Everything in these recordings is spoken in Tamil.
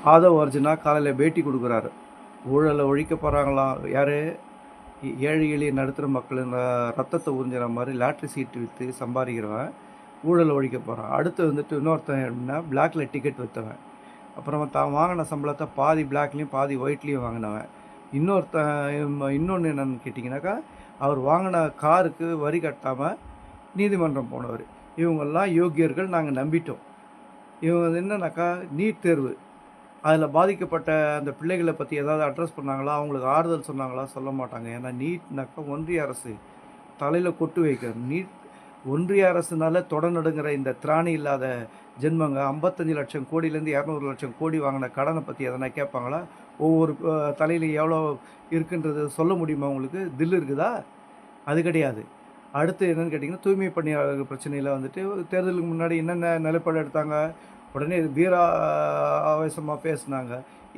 ஆதவ் அர்ஜுனா காலையில் பேட்டி கொடுக்குறாரு. ஊழலை ஒழிக்க போகிறாங்களாம். யார்? ஏழை எளிய நடுத்தர மக்கள் ரத்தத்தை உறிஞ்சிற மாதிரி லாட்ரி சீட்டு விற்று சம்பாதிக்கிறவன் ஊழலை ஒழிக்க போகிறான். அடுத்து வந்துட்டு இன்னொருத்தன் எப்படின்னா பிளாக்ல டிக்கெட் விற்றவன். அப்புறமா தான் வாங்கின சம்பளத்தை பாதி பிளாக்லேயும் பாதி ஒயிட்லேயும் வாங்கினவன். இன்னொன்று என்னென்னு கேட்டிங்கனாக்கா, அவர் வாங்கின காருக்கு வரி கட்டாமல் நீதிமன்றம் போனவர். இவங்கெல்லாம் யோக்கியர்கள், நாங்கள் நம்பிட்டோம். இவங்க என்னன்னாக்கா, நீட் தேர்வு அதில் பாதிக்கப்பட்ட அந்த பிள்ளைகளை பற்றி ஏதாவது அட்ரஸ் பண்ணாங்களா, அவங்களுக்கு ஆறுதல் சொன்னாங்களா? சொல்ல மாட்டாங்க. ஏன்னா நீட்னாக்கா ஒன்றிய அரசு தலையில் கொட்டு வைக்கிற நீட். ஒன்றிய அரசுனால தொடநடுங்கிற இந்த திராணி இல்லாத ஜென்மங்க 55 லட்சம் கோடியிலேருந்து 200 லட்சம் கோடி வாங்கின கடனை பற்றி எதனா கேட்பாங்களா? ஒவ்வொரு தலையில் எவ்வளோ இருக்குன்றது சொல்ல முடியுமா? உங்களுக்கு தில் இருக்குதா? அது கிடையாது. அடுத்து என்னென்னு கேட்டிங்கன்னா, தூய்மை பணியாளர்கள் பிரச்சனையில் வந்துட்டு தேர்தலுக்கு முன்னாடி என்னென்ன நிலைப்பாடு எடுத்தாங்க? உடனே வீரா ஆவேசமாக பேசினாங்க.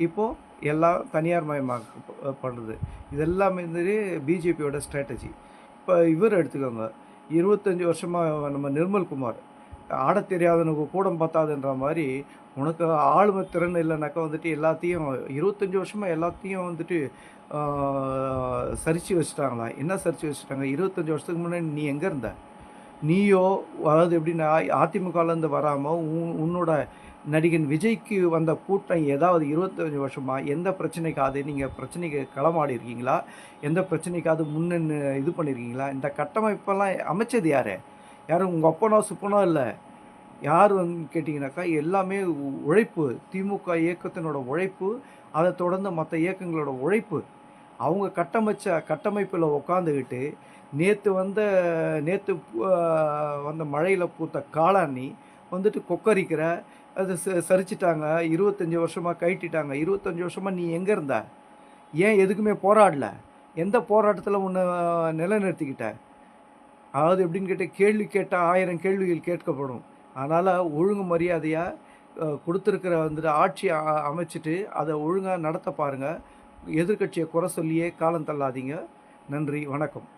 இப்போது எல்லாம் தனியார் மயமாக்கப்படுறது. இதெல்லாமே வந்து பிஜேபியோட ஸ்ட்ராட்டஜி. இப்போ இவர் எடுத்துக்கோங்க, 25 வருஷமாக நம்ம நிர்மல்குமார் ஆடத் தெரியாதவனுக்கு கூடம் பத்தாதுன்ற மாதிரி, உனக்கு ஆளுமை திறன் இல்லைனாக்கா வந்துட்டு எல்லாத்தையும் 25 வருஷமாக எல்லாத்தையும் வந்துட்டு சரித்து வச்சுட்டாங்களா? என்ன சரித்து வச்சுட்டாங்க? 25 வருஷத்துக்கு முன்னாடி நீ எங்கே இருந்த? நீயோ, அதாவது எப்படின்னா, அதிமுகலேருந்து வராமல் உன்னோட நடிகன் விஜய்க்கு வந்த கூட்டம் ஏதாவது 25 வருஷமாக எந்த பிரச்சனைக்காவது நீங்கள் பிரச்சனைக்கு களமாடி இருக்கீங்களா? எந்த பிரச்சனைக்காவது முன்னென்னு இது பண்ணியிருக்கீங்களா? இந்த கட்டமைப்பெல்லாம் அமைச்சது யார்? யாரும் உங்கள் அப்பனோ சுப்பனோ இல்லை. யார் வந்து கேட்டிங்கனாக்கா, எல்லாமே உழைப்பு. திமுக இயக்கத்தினோட உழைப்பு, அதை தொடர்ந்து மற்ற இயக்கங்களோட உழைப்பு. அவங்க கட்டமைச்ச கட்டமைப்பில் உட்காந்துக்கிட்டு நேற்று வந்த மழையில் பூத்த காளானி வந்துட்டு கொக்கரிக்கிற, அதை சரிச்சிட்டாங்க. 25 வருஷமாக கைட்டிட்டாங்க. 25 வருஷமாக நீ எங்கே இருந்த? ஏன் எதுக்குமே போராடல? எந்த போராட்டத்தில் உன்னை நிலைநிறுத்திக்கிட்ட? அதாவது எப்படின்னு கேட்டால், கேள்வி கேட்டால் 1000 கேள்விகள் கேட்கப்படும். அதனால் ஒழுங்கு மரியாதையாக கொடுத்துருக்கிற வந்துட்டு ஆட்சி அமைச்சிட்டு அதை ஒழுங்காக நடத்த பாருங்கள். எதிர்கட்சியை குறை சொல்லியே காலம் தள்ளாதீங்க. நன்றி, வணக்கம்.